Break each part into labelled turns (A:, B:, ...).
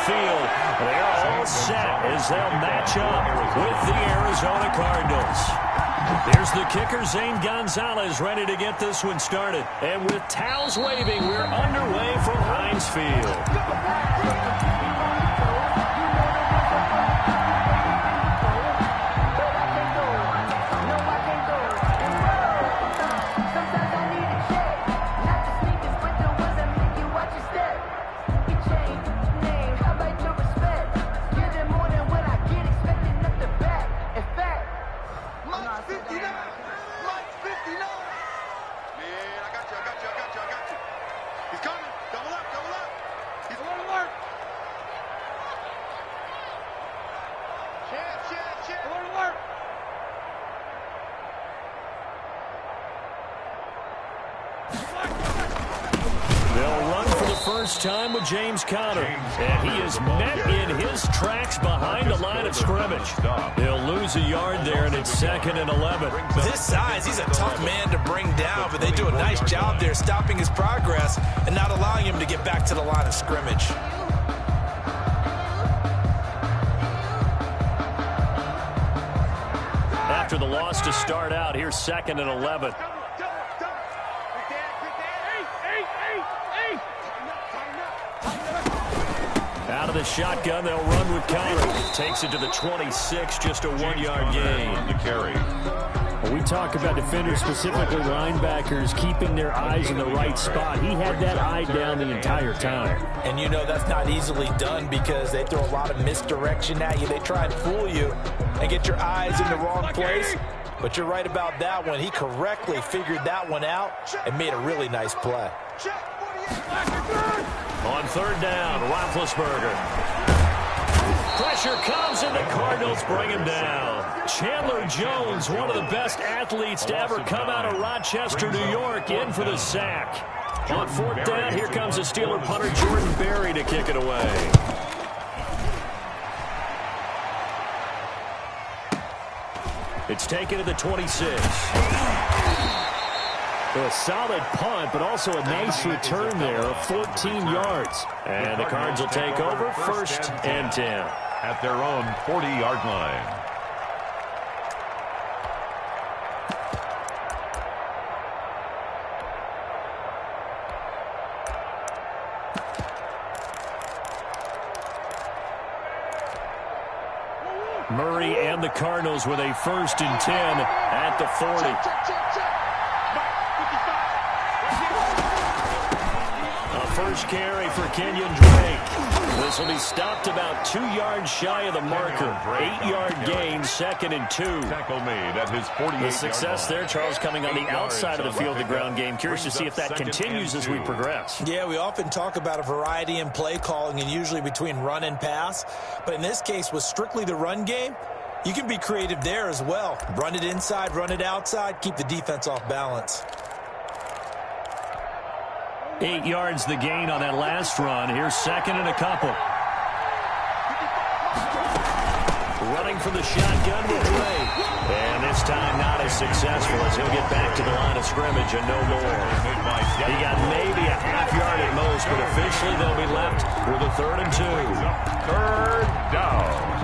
A: field. They're all set as they'll match up with the Arizona Cardinals. Here's the kicker, Zane Gonzalez, ready to get this one started. And with towels waving, we're underway from Heinz Field. Time with James Conner, and he is met in his tracks behind the line of scrimmage. He'll lose a yard there, and it's 2nd and 11.
B: With his size, he's a tough man to bring down, but they do a nice job there stopping his progress and not allowing him to get back to the line of scrimmage.
A: After the loss to start out, here's 2nd and 11. Out of the shotgun, they'll run with Conner. Takes it to the 26, just a 1-yard gain.
C: On the carry.
D: Well, we talk about defenders, specifically linebackers, keeping their eyes in the right spot. He had that eye down the entire time.
B: And you know that's not easily done because they throw a lot of misdirection at you. They try and fool you and get your eyes in the wrong place. But you're right about that one. He correctly figured that one out and made a really nice play.
A: On 3rd down, Roethlisberger. Pressure comes, and the Cardinals bring him down. Chandler Jones, one of the best athletes to ever come out of Rochester, New York, in for the sack. On 4th down, here comes the Steeler punter Jordan Berry to kick it away. It's taken to the 26. A solid punt, but also a nice return there of 14 yards. And the Cards will take over 1st and 10.
C: At their own 40-yard line.
A: Murray and the Cardinals with a 1st and 10 at the 40. First carry for Kenyon Drake. This will be stopped about 2 yards shy of the marker. 8-yard gain, 2nd and 2.
C: Tackle made at his 48-yard
A: The success there, Charles, coming on the outside of the field, the ground game. Curious to see if that continues as we progress.
B: Yeah, we often talk about a variety in play calling and usually between run and pass. But in this case, with strictly the run game, you can be creative there as well. Run it inside, run it outside, keep the defense off balance.
A: 8 yards the gain on that last run. Here's 2nd and a couple. Running from the shotgun with Ray. And this time not as successful as he'll get back to the line of scrimmage and no more. He got maybe a half yard at most, but officially they'll be left with a 3rd and 2.
C: 3rd down.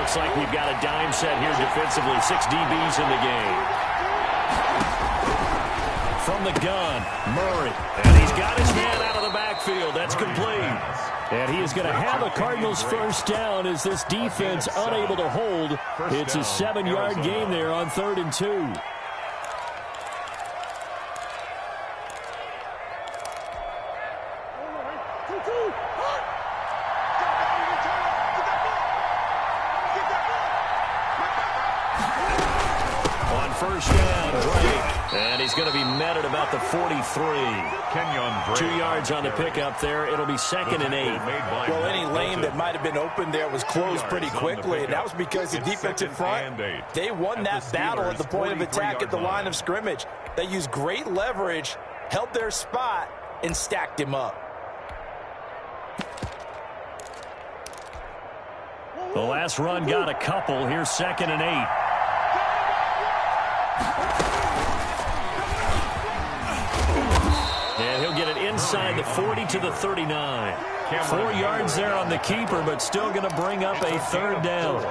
A: Looks like we've got a dime set here defensively. 6 DBs in the game. From the gun, Murray. And he's got his man out of the backfield. That's complete. And he is going to have a Cardinals 1st down as this defense unable to hold. It's a 7-yard gain there on 3rd and 2. First down, Drake. And he's going to be met at about the 43.
C: Kenyon Drake.
A: 2 yards on the pickup there. It'll be 2nd and 8.
B: Well, any lane that might have been open there was closed pretty quickly, and that was because the defensive front, they won that battle at the point of attack at the line of scrimmage. They used great leverage, held their spot, and stacked him up.
A: The last run got a couple. Here's 2nd and 8. inside the 40 to the 39. 4 yards there on the keeper, but still going to bring up a third down.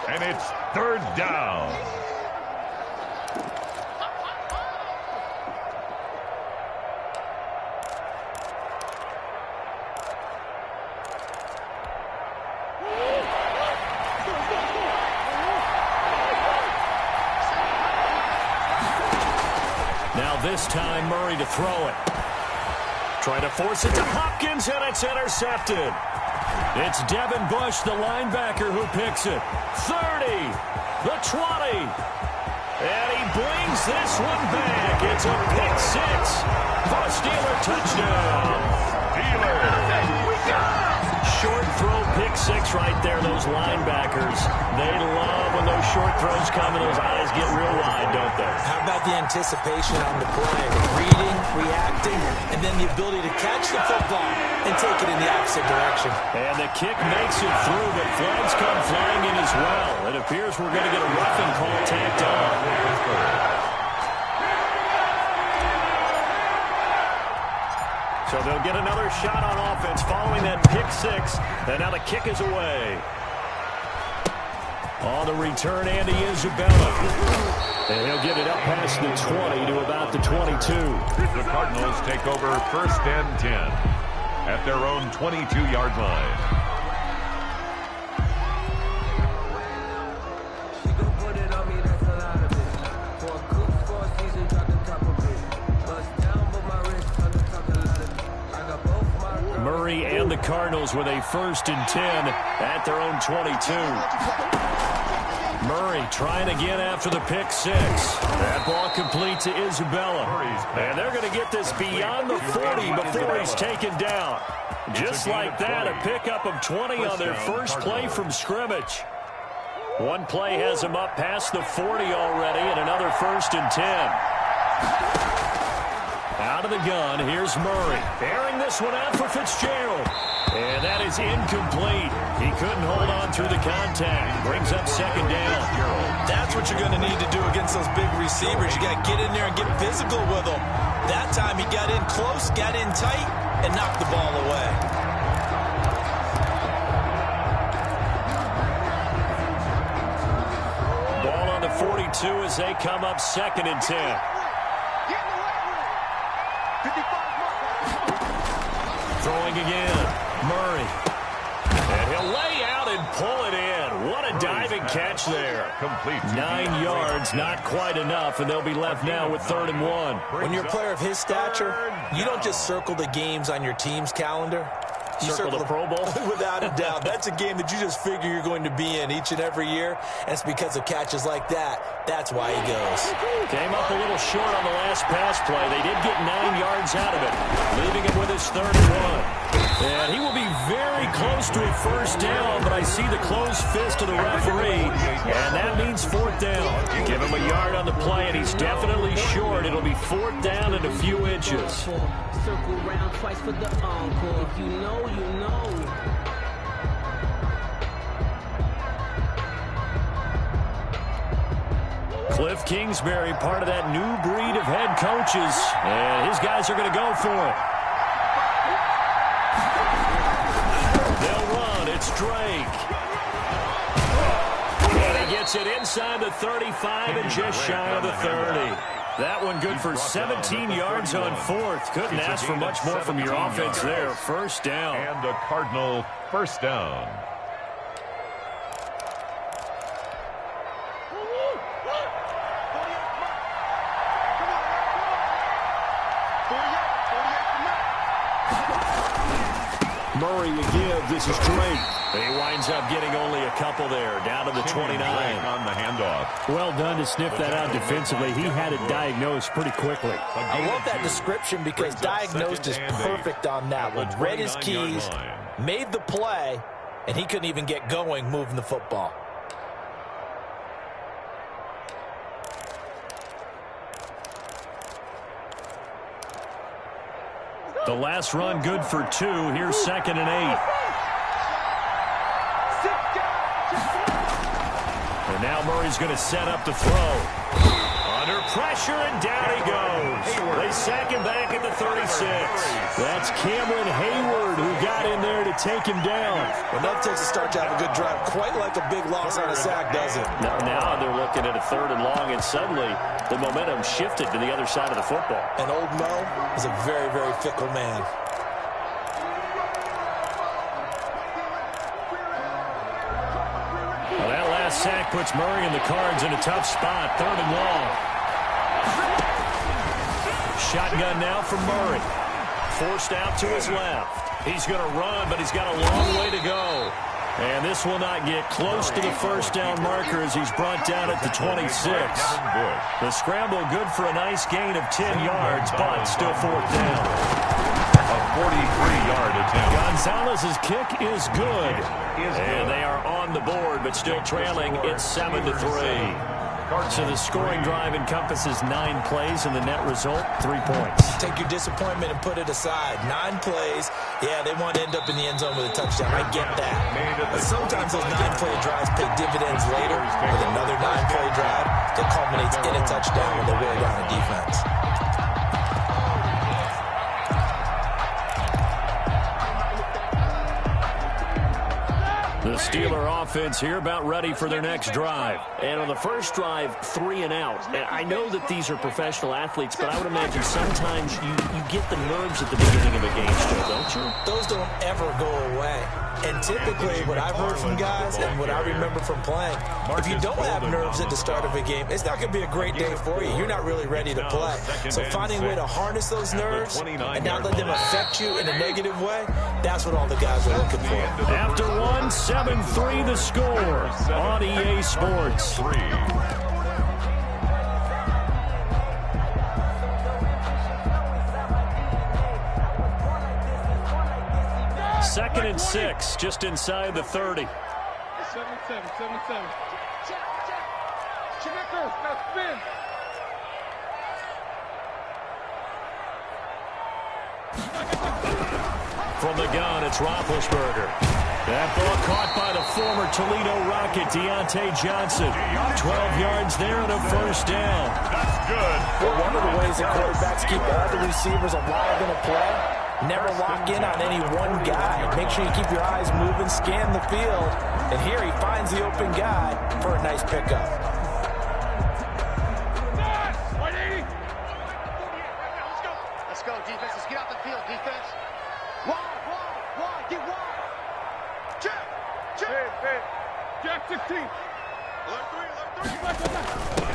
C: And it's third down.
A: Now this time Murray to throw it. Trying to force it to Hopkins, and it's intercepted. It's Devin Bush, the linebacker, who picks it. 30, the 20. And he brings this one back. It's a pick six. The Steeler touchdown. Short throw pick six right there, those linebackers. They love when those short throws come and those eyes get real wide, don't they?
B: How about the anticipation on the play? Reading, reacting, and then the ability to catch the football and take it in the opposite direction.
A: And the kick makes it through, but flags come flying in as well. It appears we're going to get a roughing call tacked on. So they'll get another shot on offense following that pick six. And now the kick is away. On the return, Andy Isabella. And he'll get it up past the 20 to about the 22.
C: The Cardinals take over first and 10 at their own 22-yard line.
A: Murray and the Cardinals with a first and 10 at their own 22. Murray trying again after the pick six. That ball complete to Isabella. And they're going to get this beyond the 40 before he's taken down. Just like that, a pickup of 20 on their first play from scrimmage. One play has him up past the 40 already, and another first and 10. Out of the gun, here's Murray. Airing this one out for Fitzgerald. And that is incomplete. He couldn't hold on through the contact. Brings up second down.
B: That's what you're going to need to do against those big receivers. You got to get in there and get physical with them. That time he got in close, got in tight, and knocked the ball away.
A: Ball on the 42 as they come up second and 10. Throwing again, Murray. And he'll lay out and pull it in. What a diving catch there. 9 yards, not quite enough, and they'll be left now with 3rd and 1.
B: When you're a player of his stature, you don't just circle the games on your team's calendar. You
A: circle the Pro Bowl?
B: Without a doubt. That's a game that you just figure you're going to be in each and every year, and it's because of catches like that. That's why he goes.
A: Came up a little short on the last pass play. They did get 9 yards out of it, leaving him with his 3rd and 1. And he will be very close to a first down, but I see the closed fist of the referee, and that means 4th down. Give him a yard on the play, and he's definitely short. It'll be 4th down and a few inches.
E: Circle round twice for the encore. If you know, you know.
A: Cliff Kingsbury, part of that new breed of head coaches. And his guys are going to go for it. They'll run. It's Drake. And he gets it inside the 35 and just shy of the 30. That one good for 17 yards on 4th. Couldn't ask for much more from your offense there. First down.
C: And a Cardinal first down.
A: Murray to give. This is Drake. He winds up getting only a couple there, down to the 29.
C: On the handoff.
D: Well done to sniff that out defensively. He had it diagnosed pretty quickly.
B: I love that description because diagnosed is perfect on that one. Read his keys, made the play, and he couldn't even get going moving the football.
A: The last run good for 2. Here's 2nd and 8. And now Murray's going to set up to throw. Under pressure, and down he goes. They sack him back at the 36.
D: That's Cameron Hayward who got in there to take him down.
B: Well, that takes a start to have a good drive. Quite like a big loss on a sack, does it?
D: Now they're looking at a 3rd and long, and suddenly the momentum shifted to the other side of the football.
B: And old Mo is a very, very fickle man.
A: Well, that last sack puts Murray and the Cards in a tough spot. 3rd and long. Shotgun now from Murray. Forced out to his left. He's going to run, but he's got a long way to go. And this will not get close to the first down marker as he's brought down at the 26. The scramble good for a nice gain of 10 yards, but still 4th down.
C: A 43-yard attempt.
A: Gonzalez's kick is good. And they are on the board, but still trailing. It's 7-3. So the scoring drive encompasses 9 plays, and the net result, 3 points.
B: Take your disappointment and put it aside. 9 plays. Yeah, they want to end up in the end zone with a touchdown. I get that. But sometimes those 9-play drives pay dividends later with another 9-play drive that culminates in a touchdown when they wear down a defense.
A: The Steeler offense here about ready for their next drive.
D: And on the first drive, 3 and out. And I know that these are professional athletes, but I would imagine sometimes you get the nerves at the beginning of a game still, don't you?
B: Those don't ever go away. And typically what I've heard from guys and what I remember from playing, if you don't have nerves at the start of a game, it's not going to be a great day for you. You're not really ready to play. So finding a way to harness those nerves and not let them affect you in a negative way, that's what all the guys are looking for.
A: After 1, 7-3 the score on EA Sports. 2nd and 6, just inside the 30.
F: 77. Now spin.
A: From the gun, it's Roethlisberger. That ball caught by the former Toledo Rocket, Deontay Johnson. 12 yards there and a first down.
C: That's good.
B: Well, one of the ways that quarterbacks keep all the receivers alive in a play, never lock in on any one guy. Make sure you keep your eyes moving, scan the field. And here he finds the open guy for a nice pickup.
G: Let's go, defense. Let's get out the field, defense. Wide, get wide. Check.
F: Jack 16.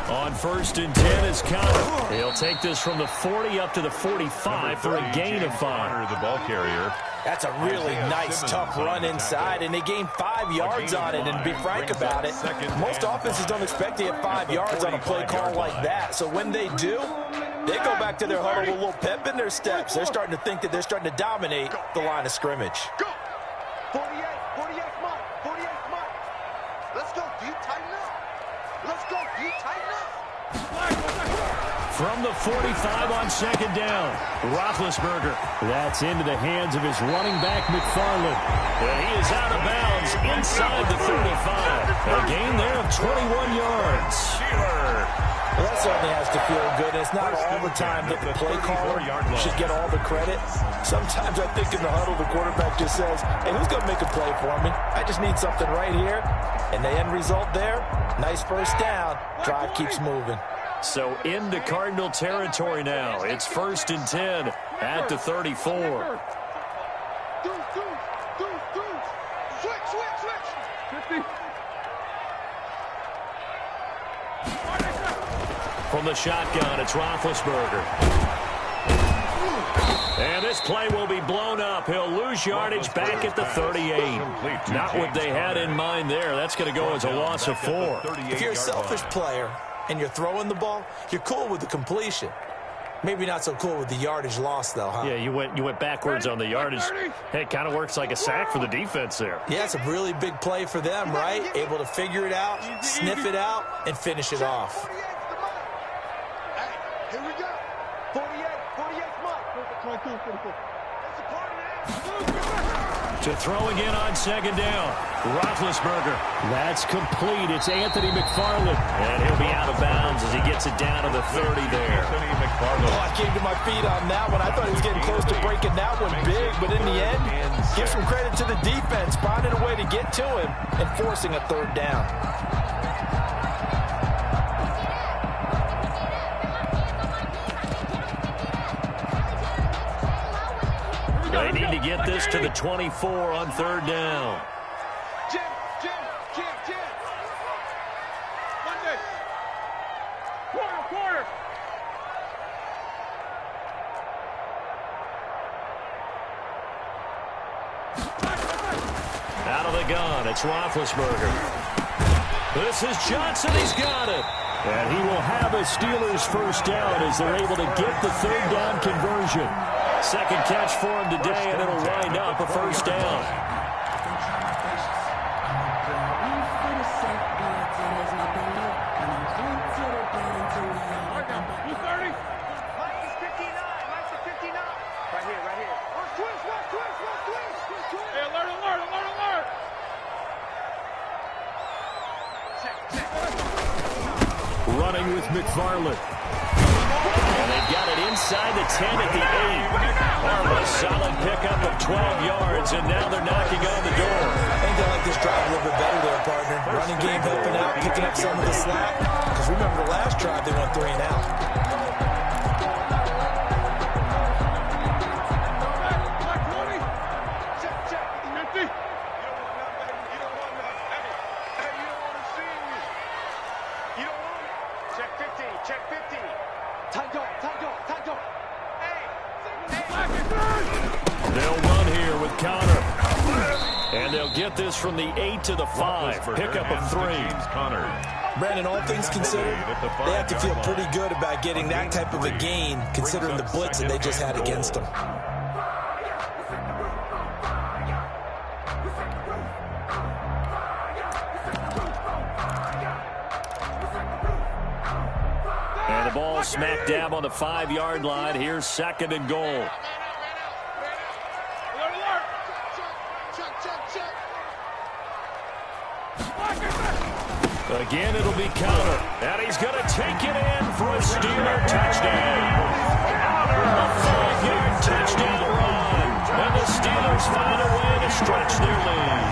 A: On 1st and 10 is Connor. He'll take this from the 40 up to the 45 for a gain of 5.
C: The ball carrier.
B: That's a really nice, tough run inside, and they gained 5 yards on it. And to be frank about it, most offenses don't expect to get 5 yards on a play call like that. So when they do, they go back to their huddle with a little pep in their steps. They're starting to think that they're starting to dominate the line of scrimmage.
G: Go. 48, Mike. 48, Mike. Let's go, D. Tighten up. Let's go, D. Tighten up.
A: From the 45 on 2nd down, Roethlisberger. That's into the hands of his running back, McFarland. And he is out of bounds inside the 35. A gain there of 21 yards.
B: Well, that certainly has to feel good. It's not all the time that the play caller should get all the credit. Sometimes I think in the huddle, the quarterback just says, hey, who's going to make a play for me? I just need something right here. And the end result there, nice first down. Drive keeps moving.
A: So into Cardinal territory now. It's 1st and 10 at the 34.
G: Switch.
F: 50.
A: From the shotgun, it's Roethlisberger. And this play will be blown up. He'll lose yardage back at the 38. Not what they had in mind there. That's going to go as a loss of 4.
B: If you're a selfish player and you're throwing the ball, you're cool with the completion. Maybe not so cool with the yardage loss, though, huh?
A: Yeah, you went backwards on the yardage. Hey, it kind of works like a sack for the defense there.
B: Yeah, it's a really big play for them, right? Able to figure it out, sniff it out, and finish it off.
G: Hey, here we go. 48, Mike.
F: 22, 44.
G: It's a party now.
A: To throw again on second down. Roethlisberger.
D: That's complete. It's Anthony McFarland.
A: And he'll be out of bounds as he gets it down to the 30 there.
C: Anthony McFarland.
B: Oh, I came to my feet on that one. I thought he was getting close to breaking that one big, but in the end, give some credit to the defense, finding a way to get to him and forcing a third down.
A: They need to get this to the 24 on third down.
F: Jim. Monday. Quarter.
A: Out of the gun, it's Roethlisberger. This is Johnson, he's got it.
D: And he will have a Steelers first down as they're able to get the third down conversion.
A: Second catch for him today, and it'll wind up a first down.
D: Running with McFarland.
A: And they've got it inside the 10 at the 8. Harmless, solid pickup of 12 yards, and now they're knocking on the door.
B: I think they like this drive a little bit better there, partner. Running game helping out, picking up some of the slack. Because remember the last drive, they went 3 and out.
A: They'll run here with Connor. And they'll get this from the 8 to the 5. Pickup of 3.
B: Brandon, all things considered, they have to feel pretty good about getting that type of a gain, considering the blitz that they just had against them.
A: And the ball smack dab on the 5-yard line. Here's second and goal. Again, it'll be Connor. And he's going to take it in for a Steeler touchdown. A 5-yard touchdown run. And the Steelers find a way to stretch their lead.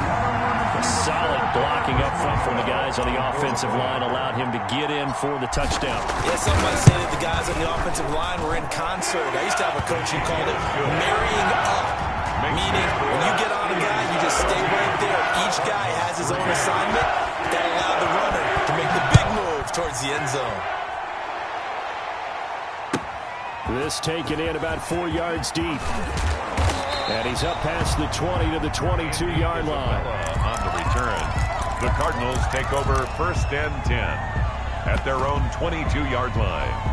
A: A solid blocking up front from the guys on the offensive line allowed him to get in for the touchdown.
B: Yeah, some might say that the guys on the offensive line were in concert. I used to have a coach who called it marrying up. Meaning, when you get on a guy, you just stay right there. Each guy has his own assignment. That allowed the runner to make the big move towards the end zone.
D: This taken in about 4 yards deep. And he's up past the 20 to the 22-yard line.
C: On the return, the Cardinals take over first and 10 at their own 22-yard line.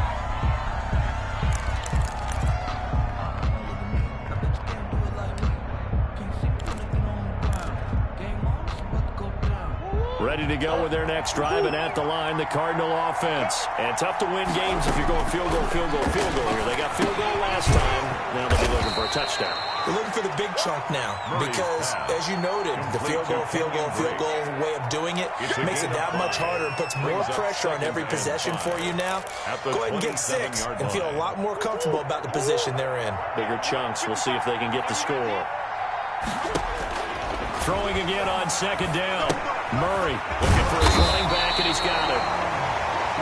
A: Ready to go with their next drive, and at the line, the Cardinal offense. And tough to win games if you're going field goal here. They got field goal last time. Now they'll be looking for a touchdown.
B: They're looking for the big chunk now because, as you noted, the field goal way of doing it makes it that much harder and puts more pressure on every possession for you now. Go ahead and get 6 and feel a lot more comfortable about the position they're in.
A: Bigger chunks. We'll see if they can get the score. Throwing again on second down. Murray looking for his running back, and he's got it.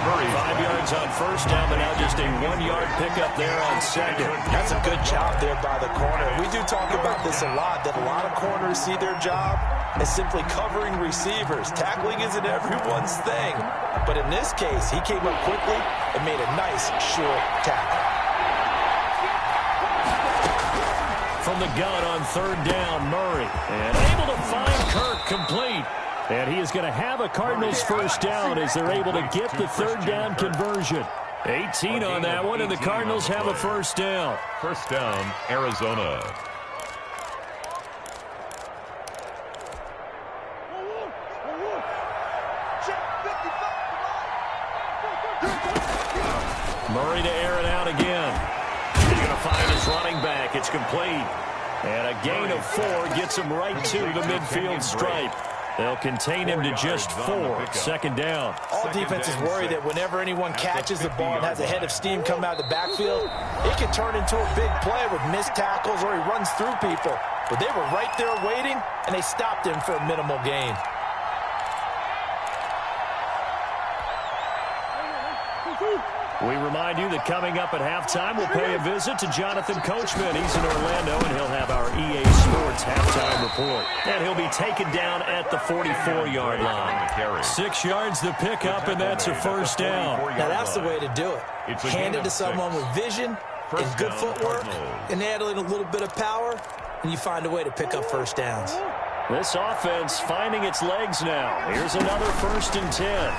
A: Murray 5 yards on first down, but now just a 1-yard pickup there on second.
B: That's a good job there by the corner. We do talk about this a lot, that a lot of corners see their job as simply covering receivers. Tackling isn't everyone's thing. But in this case, he came up quickly and made a nice, short tackle.
A: From the gun on third down, Murray. And able to find Kirk complete.
D: And he is going to have a Cardinals first down as they're able to get the third down conversion.
A: 18 on that one, and the Cardinals have a first down.
C: First down, Arizona.
A: Murray to air it out again. He's going to find his running back. It's complete. And a gain of 4 gets him right to the midfield stripe. They'll contain him to just 4. 2nd down.
B: All defenses worry that whenever anyone catches the ball and has a head of steam come out of the backfield, it can turn into a big play with missed tackles or he runs through people. But they were right there waiting, and they stopped him for a minimal gain.
A: We remind you that coming up at halftime, we'll pay a visit to Jonathan Coachman. He's in Orlando, and he'll have our EA Sports halftime report. And he'll be taken down at the 44-yard line. 6 yards to pick up, and that's a 1st down.
B: Now, that's the way to do it. Hand it to someone with vision and good footwork, and add in a little bit of power, and you find a way to pick up 1st downs.
A: This offense finding its legs now. Here's another 1st and 10.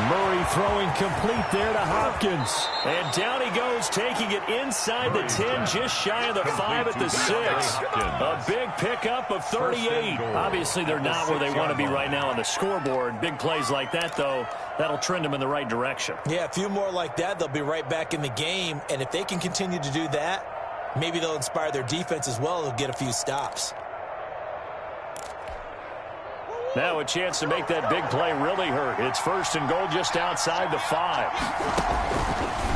A: Murray throwing complete there to Hopkins. And down he goes, taking it inside the 10, just shy of the 5 at the 6. A big pickup of 38. Obviously, they're not where they want to be right now on the scoreboard. Big plays like that, though, that'll trend them in the right direction.
B: Yeah, a few more like that, they'll be right back in the game. And if they can continue to do that, maybe they'll inspire their defense as well. They'll get a few stops.
A: Now a chance to make that big play really hurt. It's 1st and goal just outside the 5.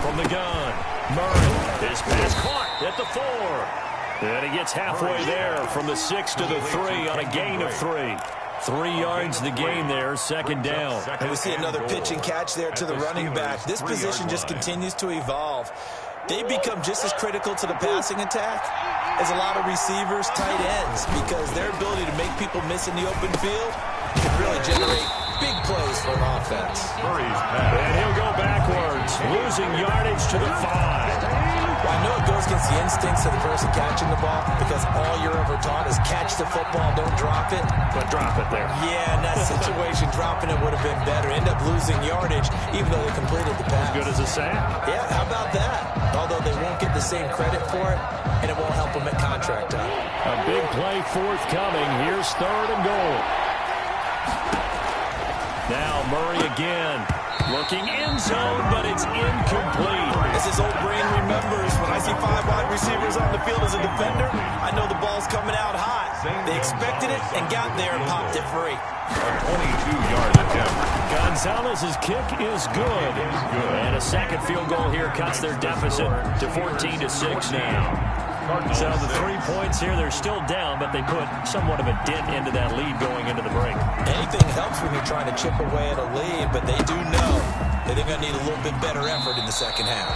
A: From the gun, Murray. His pass caught at the 4. And he gets halfway there from the 6 to the 3 on a gain of 3. 3 yards the gain there, 2nd down.
B: And we see another pitch and catch there to the running back. This position just continues to evolve. They become just as critical to the passing attack as a lot of receivers, tight ends, because their ability to make people miss in the open field can really generate big plays for an offense.
A: And he'll go backwards, losing yardage to the 5.
B: Well, I know it goes against the instincts of the person catching the ball because all you're ever taught is catch the football, don't drop it.
A: But drop it there.
B: Yeah, in that situation, dropping it would have been better. End up losing yardage even though they completed the pass.
A: As good as a sack.
B: Yeah, how about that? Although they won't get the same credit for it, and it won't help them at contract time.
A: A big play forthcoming. Here's 3rd and goal. Now Murray again. Looking end zone, but it's incomplete.
B: As his old brain remembers, when I see 5 wide receivers on the field as a defender, I know the ball's coming out hot. They expected it and got there and popped it free.
C: A 22-yard attempt.
A: Gonzalez's kick is good. And a 2nd field goal here cuts their deficit to 14-6 now. So the 3 points here, they're still down, but they put somewhat of a dent into that lead going into the break.
B: Anything helps when you're trying to chip away at a lead, but they do know that they're going to need a little bit better effort in the 2nd half.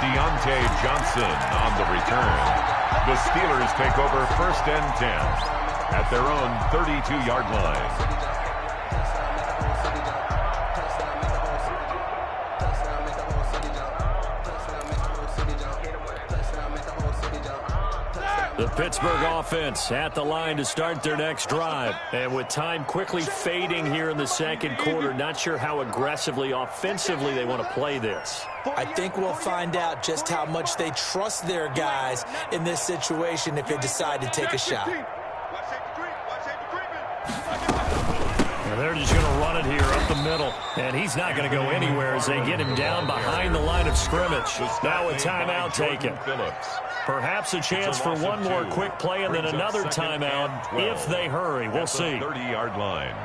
C: Deontay Johnson on the return. The Steelers take over 1st and 10 at their own 32-yard line.
A: The Pittsburgh offense at the line to start their next drive. And with time quickly fading here in the 2nd quarter, not sure how aggressively, offensively they want to play this.
B: I think we'll find out just how much they trust their guys in this situation if they decide to take a shot.
A: And they're just going to run it here up the middle. And he's not going to go anywhere as they get him down behind the line of scrimmage. Now a timeout taken. Perhaps a chance for one more quick play and then another timeout if they hurry. We'll see.
C: 30-yard line.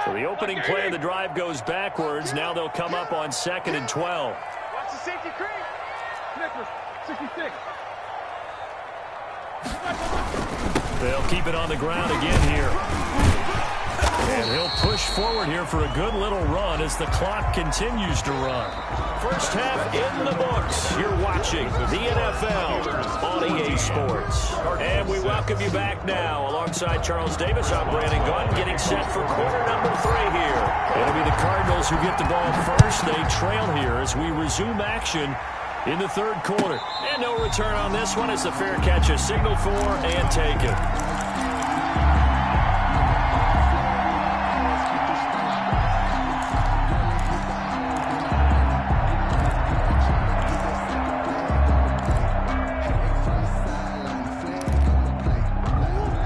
A: So the opening play of the drive goes backwards. Now they'll come up on 2nd and 12.
F: Watch the safety creep. Snippers, 66.
A: They'll keep it on the ground again here. And he'll push forward here for a good little run as the clock continues to run. First half in the books. You're watching the NFL on EA Sports. And we welcome you back now. Alongside Charles Davis, I'm Brandon Gunn, getting set for quarter number 3 here. It'll be the Cardinals who get the ball first. They trail here as we resume action in the 3rd quarter. And no return on this one as the fair catch is signaled for and taken.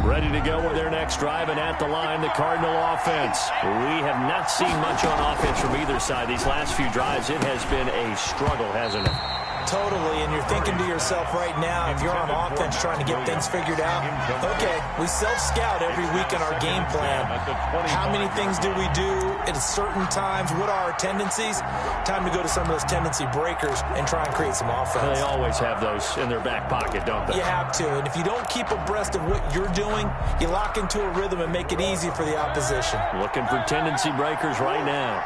A: Ready to go go with their next drive, and at the line, the Cardinal offense. We have not seen much on offense from either side. These last few drives, it has been a struggle, hasn't it?
B: Totally, and you're thinking to yourself right now, if you're on offense trying to get things figured out, okay, we self-scout every week in our game plan. How many things do we do at certain times? What are our tendencies? Time to go to some of those tendency breakers and try and create some offense.
A: They always have those in their back pocket, don't they?
B: You have to, and if you don't keep abreast of what you're doing, you lock into a rhythm and make it easy for the opposition.
A: Looking for tendency breakers right now.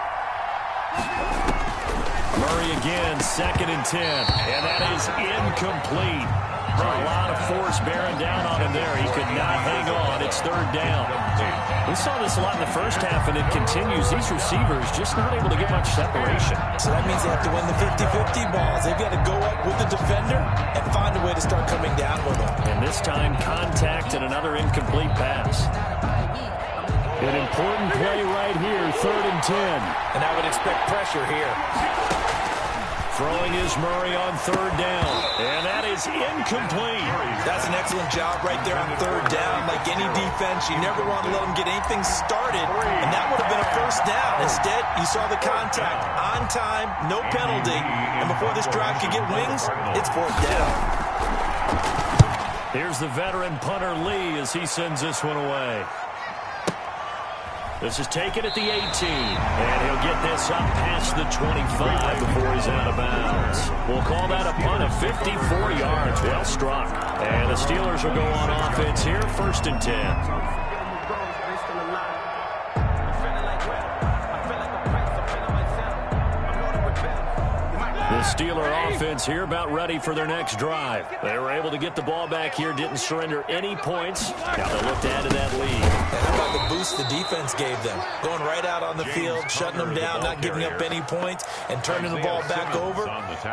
A: Murray again, 2nd and 10, and that is incomplete. A lot of force bearing down on him there. He could not hang on. It's 3rd down. We saw this a lot in the first half, and it continues. These receivers just not able to get much separation.
B: So that means they have to win the 50-50 balls. They've got to go up with the defender and find a way to start coming down with them.
A: And this time, contact and another incomplete pass. An important play right here, 3rd and 10.
B: And I would expect pressure here.
A: Throwing is Murray on 3rd down, and that is incomplete.
B: That's an excellent job right there on 3rd down. Like any defense, you never want to let them get anything started, and that would have been a 1st down. Instead, you saw the contact on time, no penalty, and before this drive could get wings, it's 4th down.
A: Here's the veteran punter Lee as he sends this one away. This is taken at the 18, and he'll get this up past the 25 before he's out of bounds. We'll call that a punt of 54 yards. Well struck. And the Steelers will go on offense here, 1st and 10. The Steeler offense here about ready for their next drive. They were able to get the ball back here, didn't surrender any points. Now they look to add to that lead.
B: And how about the boost the defense gave them? Going right out on the field, shutting them down, not giving up any points, and turning the ball back over.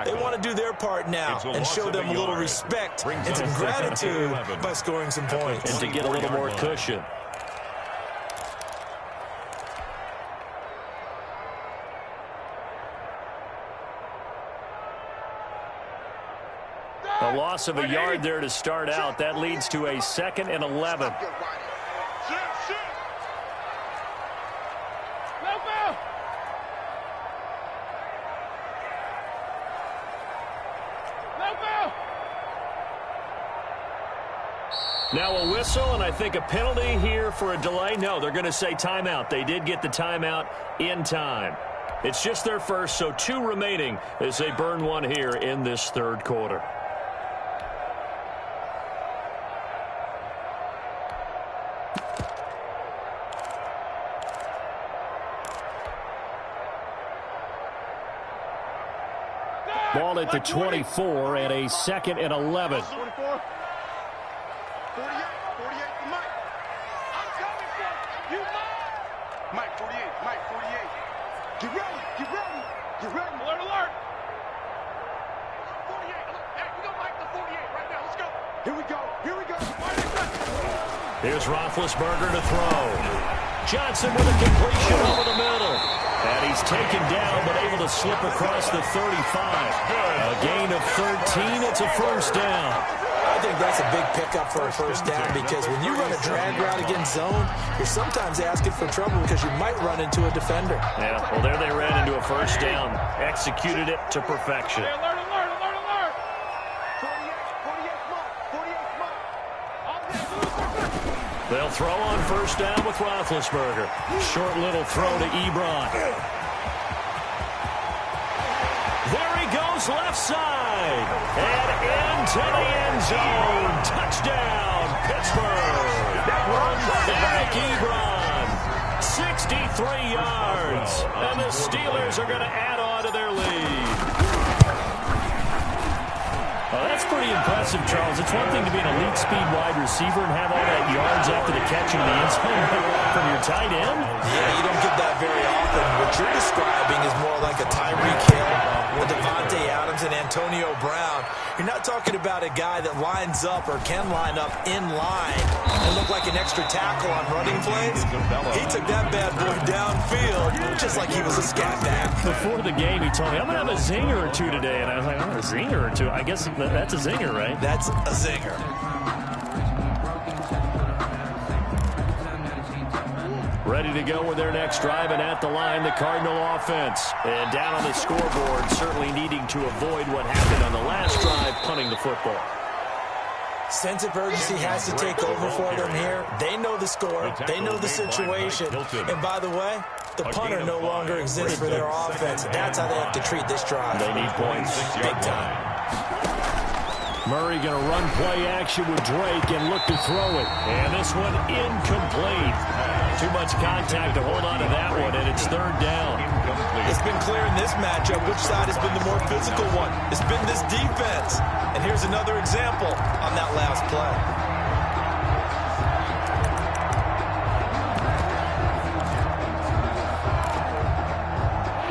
B: They want to do their part now and show them a little respect and some gratitude by scoring some points.
A: And to get a little more cushion. A loss of a yard there to start out. That leads to a 2nd and 11. Now a whistle, and I think a penalty here for a delay. No, they're going to say timeout. They did get the timeout in time. It's just their first, so 2 remaining as they burn one here in this 3rd quarter. Ball at the 24 and a 2nd and 11.
G: 48 for Mike. I'm coming for you, Mike. Mike 48, Mike 48. Get ready, get ready, get ready. Alert, alert. 48, hey, we gonna Mike the 48 right now, let's go. Here we go, here we go.
A: Here's Roethlisberger to throw. Johnson with a completion over the middle. And he's taken down, but able to slip across the 35. A gain of 13. It's a 1st down.
B: I think that's a big pickup for a 1st down because when you run a drag route against zone, you're sometimes asking for trouble because you might run into a defender.
A: Yeah, well, there they ran into a 1st down. Executed it to perfection.
G: Hey, alert, alert, alert, alert. 48 Mike.
A: They'll throw on 1st down with Roethlisberger. Short little throw to Ebron. There he goes left side. And into the end zone. Touchdown, Pittsburgh. Eric Ebron. 63 yards. And the Steelers are going to add on to their lead. That's pretty impressive, Charles. It's one thing to be an elite speed wide receiver and have all that yards after the catch in the end zone from your tight end.
B: Yeah, you don't get that very often. What you're describing is more like a Tyreek Hill, a Devontae Adams, and Antonio Brown. You're not talking about a guy that lines up or can line up in line and look like an extra tackle on running plays. He took that bad boy downfield just like he was a scat back.
A: Before the game, he told me, I'm going to have a zinger or two today. And I was like, oh, a zinger or two? I guess that's a zinger, right?
B: That's a zinger.
A: Ready to go with their next drive, and at the line, the Cardinal offense. And down on the scoreboard, certainly needing to avoid what happened on the last drive, punting the football.
B: Sense of urgency has to take over for them here. They know the score. They know the situation. And by the way, the punter no longer exists for their offense. That's how they have to treat this drive.
A: They need points
B: big time.
A: Murray going to run play action with Drake and look to throw it. And this one incomplete. Too much contact to hold on to that one, and it's third down.
B: It's been clear in this matchup which side has been the more physical one. It's been this defense. And here's another example on that last play.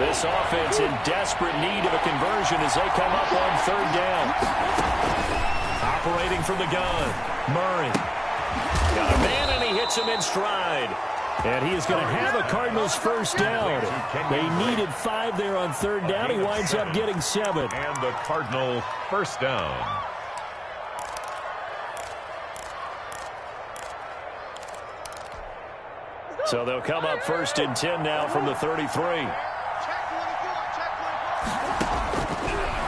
A: This offense in desperate need of a conversion as they come up on third down. Operating from the gun, Murray. Got a man, and he hits him in stride. And he is going to have a Cardinals first down. They needed 5 there on third down. He winds up getting 7.
C: And the Cardinal first down.
A: So they'll come up first and 10 now from the 33.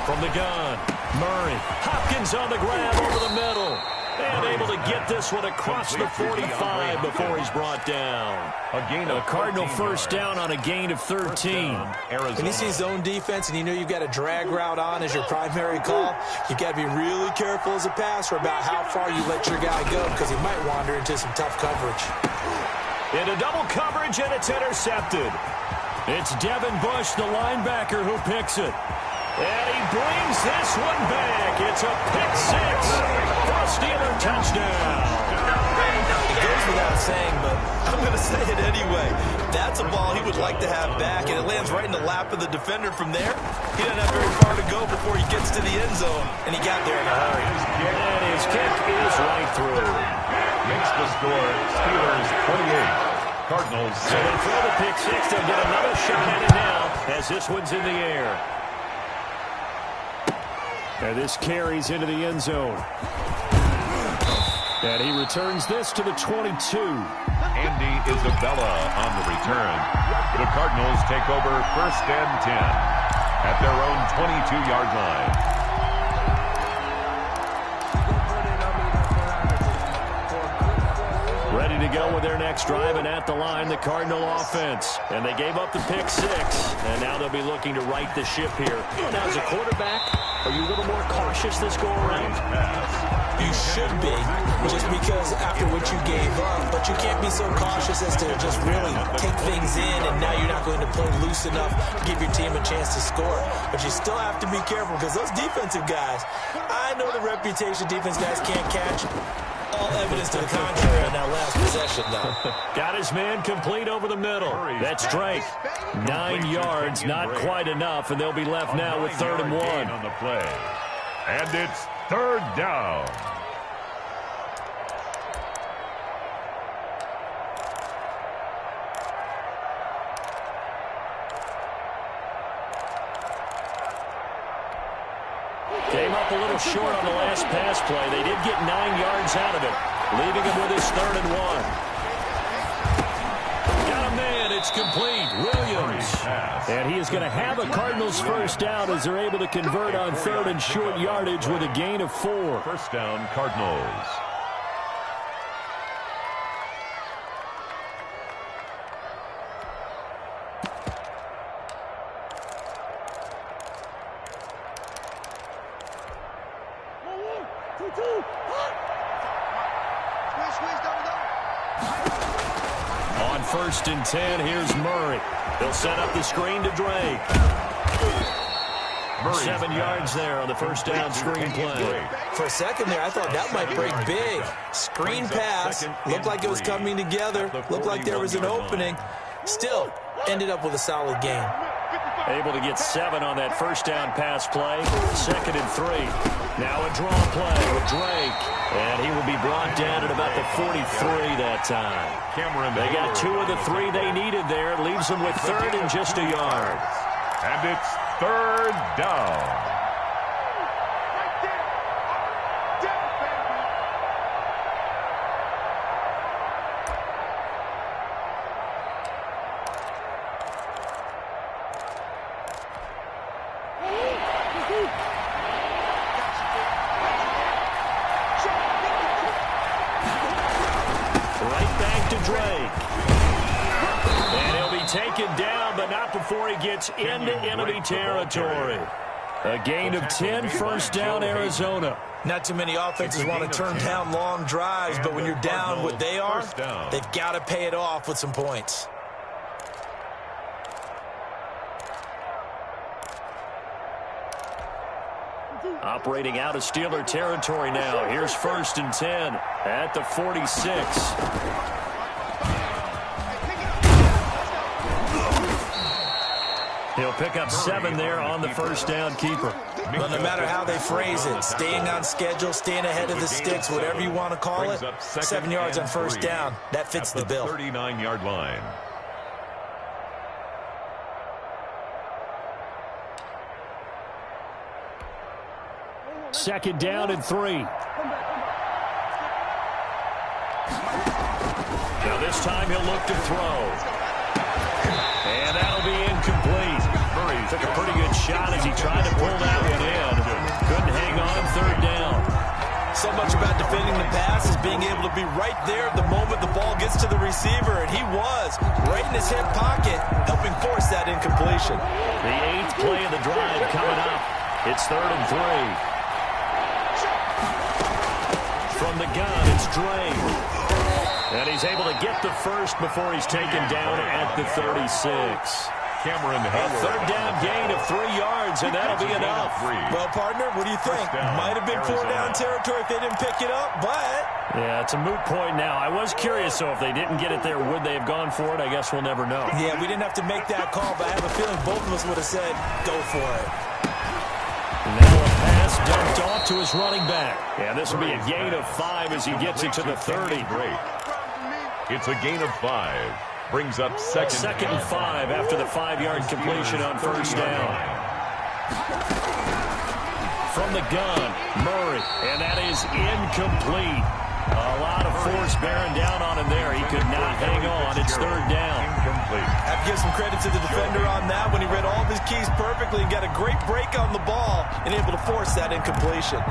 A: From the gun, Murray. Hopkins on the grab over the middle. And able to get this one across the 45 before he's brought down. A Cardinal first down on a gain of 13.
B: When you see zone defense and you know you've got a drag route on as your primary call, you've got to be really careful as a passer about how far you let your guy go because he might wander into some tough coverage.
A: Into double coverage, and it's intercepted. It's Devin Bush, the linebacker, who picks it. And he brings this one back. It's a pick 6 for a Steeler touchdown.
B: It goes without saying, but I'm going to say it anyway. That's a ball he would like to have back, and it lands right in the lap of the defender from there. He doesn't have very far to go before he gets to the end zone, and he got there in a hurry.
A: And his kick is right through.
C: Makes the score Steelers 28. Cardinals 6.
A: So they throw the pick 6. They'll get another shot at it now as this one's in the air. And this carries into the end zone. And he returns this to the 22.
C: Andy Isabella on the return. The Cardinals take over first and 10 at their own 22-yard line.
A: Ready to go with their next drive, and at the line, the Cardinal offense. And they gave up the pick 6, and now they'll be looking to right the ship here. Now, as a quarterback, are you a little more cautious this go-around?
B: You should be, just because after what you gave up, but you can't be so cautious as to just really take things in, and now you're not going to play loose enough to give your team a chance to score. But you still have to be careful, because those defensive guys, I know the reputation defense guys can't catch. All evidence to the contrary on that last possession, though.
A: Got his man complete over the middle. That's Drake. 9 yards, not quite enough, and they'll be left now with 3rd and 1.
C: On the play. And it's 3rd down.
A: Came up a little short on the last pass play. They did get 9 yards out of it, leaving him with his 3rd and 1. Got a man. It's complete. Williams. And he is going to have a Cardinals first down as they're able to convert on 3rd and short yardage with a gain of 4.
C: First down, Cardinals.
A: On 1st and 10, here's Murray. He'll set up the screen to Drake. 7 yards there on the first down screen play.
B: For a second there, I thought that might break big. Screen pass. Looked like it was coming together. Looked like there was an opening. Still, ended up with a solid gain.
A: Able to get 7 on that first down pass play. 2nd and 3. Now a draw play with Drake. And he will be brought down at about the 43 that time. They got 2 of the 3 they needed there. Leaves them with 3rd and just a yard.
C: And it's 3rd down.
A: to Drake. And he'll be taken down, but not before he gets into enemy territory. A gain of 10, first down, Arizona.
B: Not too many offenses want to turn down long drives, but when you're down what they are, they've got to pay it off with some points.
A: Operating out of Steeler territory now. Here's 1st and 10 at the 46. He'll pick up 7 there on the first down keeper.
B: Well, no matter how they phrase it, staying on schedule, staying ahead of the sticks, whatever you want to call it, 7 yards on first down, that fits the bill.
C: 39-yard line.
A: Second down and 3. Now this time he'll look to throw. And that'll be incomplete. Murray took a pretty good shot as he tried to pull that one in. Couldn't hang on, 3rd down.
B: So much about defending the pass is being able to be right there the moment the ball gets to the receiver, and he was right in his hip pocket, helping force that incompletion.
A: The 8th play of the drive coming up. It's 3rd and 3. From the gun, it's Drake. And he's able to get the first before he's taken down at the 36.
C: Cameron
A: A 3rd down gain of 3 yards, and that'll be enough.
B: Well, partner, what do you think? Might have been 4-down territory if they didn't pick it up, but...
A: Yeah, it's a moot point now. I was curious, so if they didn't get it there, would they have gone for it? I guess we'll never know.
B: Yeah, we didn't have to make that call, but I have a feeling both of us would have said, go for it.
A: Now a pass dumped off to his running back. Yeah, this will be a gain of 5 as he gets it to the 30.
C: It's a gain of 5. Brings up second
A: and 5 after the 5-yard completion on first down. From the gun, Murray, and that is incomplete. A lot of force bearing down on him there. He could not hang on. It's 3rd down.
C: Incomplete.
B: I have to give some credit to the defender on that when he read all of his keys perfectly and got a great break on the ball and able to force that incompletion.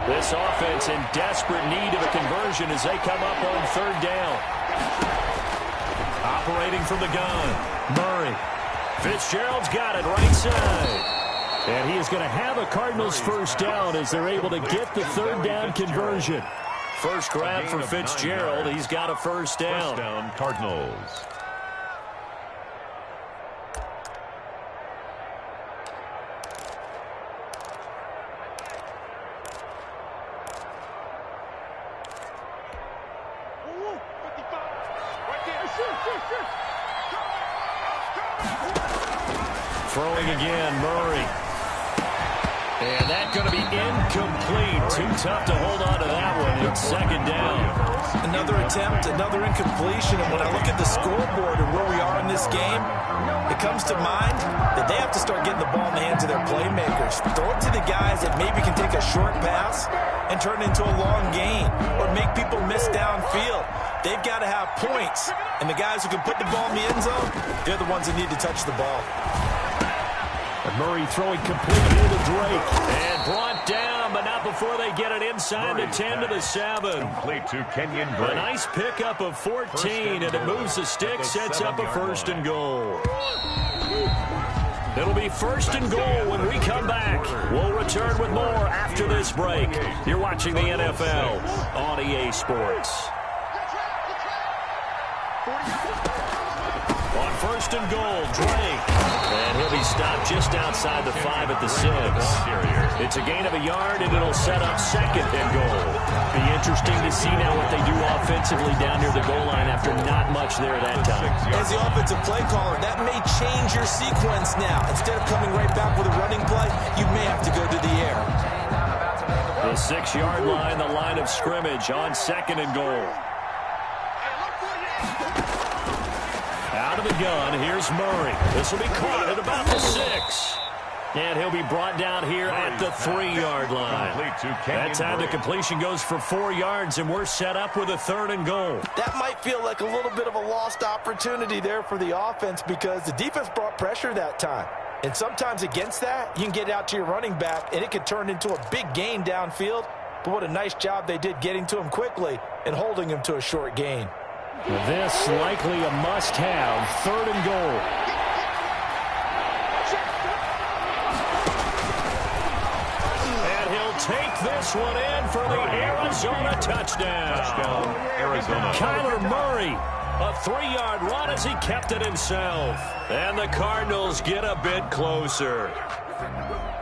A: This offense in desperate need of a conversion as they come up on 3rd down. Operating from the gun, Murray. Fitzgerald's got it right side. And he is going to have a Cardinals first down as they're able to get the 3rd down conversion. First grab for Fitzgerald. He's got a first down.
C: First down, Cardinals.
A: Throwing again, Murray. And that's going to be incomplete. Too tough to hold on to that one. It's 2nd down.
B: Another attempt, another incompletion. And when I look at the scoreboard and where we are in this game, it comes to mind that they have to start getting the ball in the hands of their playmakers. Throw it to the guys that maybe can take a short pass and turn it into a long gain or make people miss downfield. They've got to have points. And the guys who can put the ball in the end zone, they're the ones that need to touch the ball.
A: And Murray throwing complete here to Drake. And brought down, but not before they get it inside the 10 to the 7.
C: Complete to Kenyon Drake.
A: A nice pickup of 14, and it moves the stick, sets up a 1st and goal. It'll be 1st and goal when we come back. We'll return with more after this break. You're watching the NFL on EA Sports. On 1st and goal, Drake. And he'll be stopped just outside the 5 at the 6. It's a gain of a yard, and it'll set up 2nd and goal. Be interesting to see now what they do offensively down near the goal line after not much there that time.
B: As the offensive play caller, that may change your sequence now. Instead of coming right back with a running play, you may have to go to the air.
A: The 6-yard line, the line of scrimmage on 2nd and goal. Out of the gun, here's Murray. This will be caught at about the 6. And he'll be brought down here at the 3-yard line. That time the completion goes for 4 yards, and we're set up with a 3rd and goal.
B: That might feel like a little bit of a lost opportunity there for the offense because the defense brought pressure that time. And sometimes against that, you can get out to your running back, and it could turn into a big gain downfield but what a nice job they did getting to him quickly and holding him to a short gain.
D: This likely a must-have, 3rd and goal.
A: And he'll take this one in for the Arizona touchdown.
C: Arizona.
A: Kyler Murray, a 3-yard run as he kept it himself. And the Cardinals get a bit closer.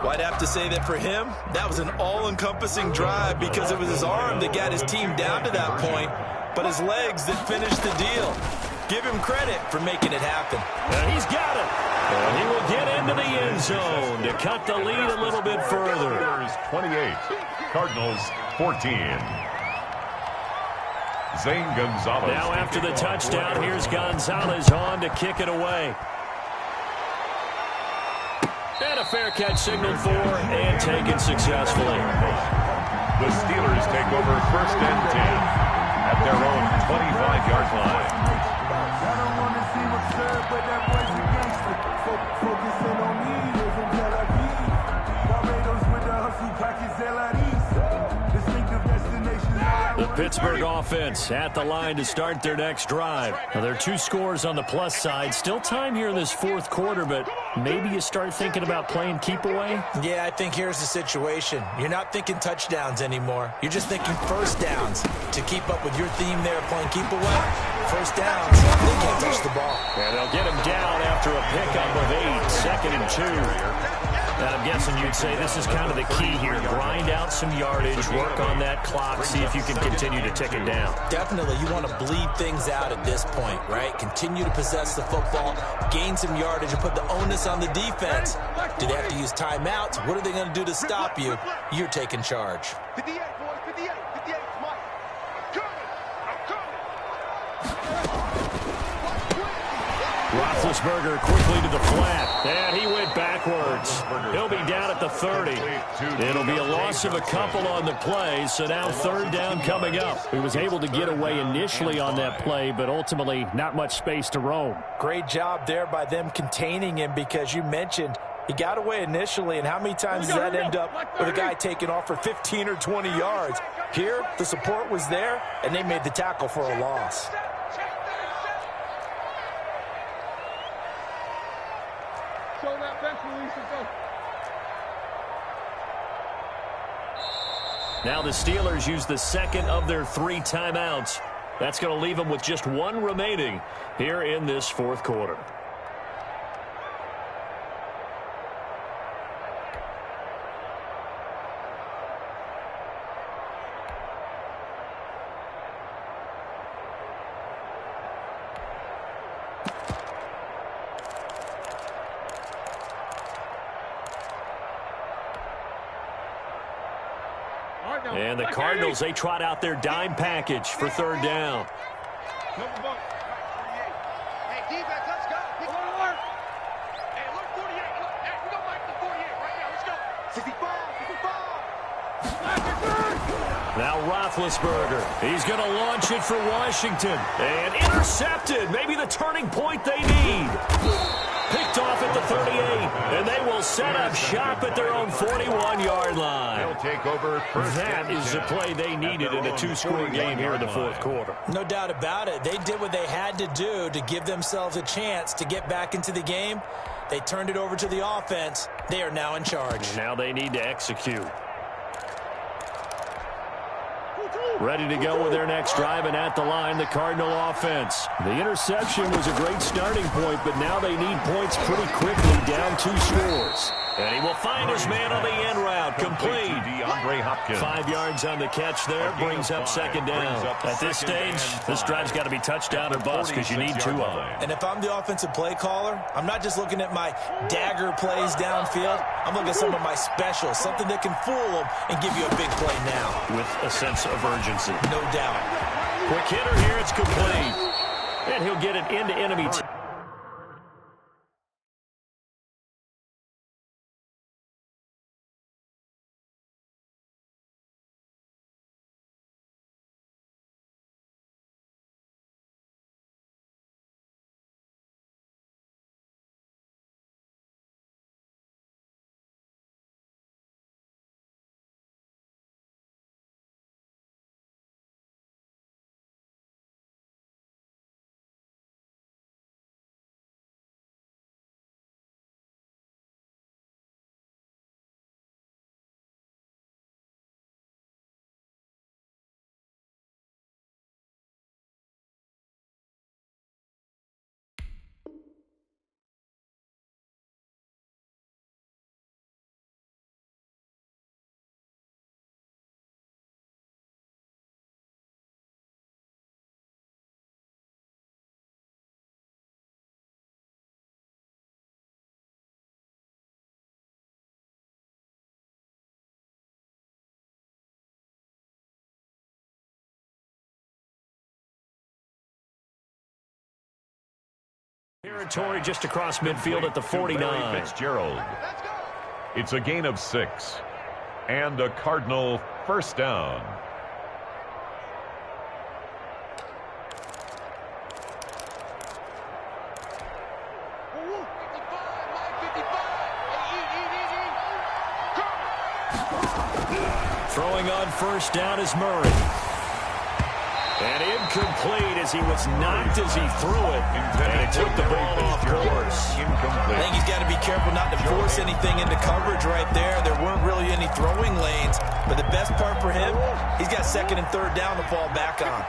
B: Well, I'd have to say that for him, that was an all-encompassing drive because it was his arm that got his team down to that point, but his legs that finished the deal. Give him credit for making it happen.
A: And he's got it. And he will get into the end zone to cut the lead a little bit further.
C: Steelers 28, Cardinals 14. Zane Gonzalez.
A: Now after the touchdown, here's Gonzalez on to kick it away. And a fair catch signaled for and taken successfully.
C: The Steelers take over 1st and 10 at their own 25-yard line.
H: I don't want to seem absurd, but that boy's a gangster. Focusing on me, live in Tel Aviv. Barbados with the hustle, pockets LREs. Distinctive destinations.
A: The Pittsburgh offense at the line to start their next drive. Now, there are 2 scores on the plus side. Still time here in this 4th quarter, but maybe you start thinking about playing keep away?
B: Yeah, I think here's the situation. You're not thinking touchdowns anymore. You're just thinking first downs. To keep up with your theme there, playing keep away, first downs, they can't touch the ball.
A: And they'll get him down after a pickup of 8, 2nd and 2. And I'm guessing you'd say this is kind of the key here. Grind out some yardage, work on that clock, see if you can continue to tick it down.
B: Definitely, you want to bleed things out at this point, right? Continue to possess the football, gain some yardage, and put the onus on the defense. Do they have to use timeouts? What are they going to do to stop you? You're taking charge.
G: 58, boys, 58, 58, Mike. I'm coming.
A: Roethlisberger quickly to the flat, and he went backwards. He'll be down at the 30. It'll be a loss of a couple on the play, so now 3rd down coming up. He was able to get away initially on that play, but ultimately not much space to roam.
B: Great job there by them containing him because you mentioned he got away initially, and how many times does that end up with a guy taking off for 15 or 20 yards? Here, the support was there, and they made the tackle for a loss.
F: Show that bench release and go.
A: Now the Steelers use the 2nd of their 3 timeouts. That's going to leave them with just 1 remaining here in this 4th quarter. And the Cardinals, they trot out their dime package for 3rd down.
G: Hey, defense, let's go. Hey, look, 48. Look, hey, we go back to 48 right now. Let's go. 65, 65.
A: Now Roethlisberger, he's going to launch it for Washington. And intercepted, maybe the turning point they need. Picked off at the 38, and they will set up shop at their own 41-yard line.
C: They'll take over 1st
A: That
C: and
A: is the
C: 10
A: play they needed in a 2-score game here in the 4th quarter.
B: No doubt about it. They did what they had to do to give themselves a chance to get back into the game. They turned it over to the offense. They are now in charge.
A: Now they need to execute. Ready to go with their next drive, and at the line, the Cardinal offense. The interception was a great starting point, but now they need points pretty quickly, down 2 scores. And he will find his man on the end route, complete.
C: DeAndre Hopkins.
A: 5 yards on the catch there, brings up 2nd down. At this stage, this drive's got to be touchdown or bust because you need 2 of them.
B: And if I'm the offensive play caller, I'm not just looking at my dagger plays downfield. I'm looking at some of my specials, something that can fool them and give you a big play now.
A: With a sense of urgency.
B: No doubt.
A: Quick hitter here, it's complete. And he'll get it into enemy. Territory just across midfield at the 49.
C: Fitzgerald. It's a gain of 6. And a Cardinal first down.
A: Throwing on first down is Murray. And incomplete as he was knocked as he threw it. And he took the ball off course.
B: I think he's got to be careful not to force anything into coverage right there. There weren't really any throwing lanes. But the best part for him, he's got second and third down to fall back on.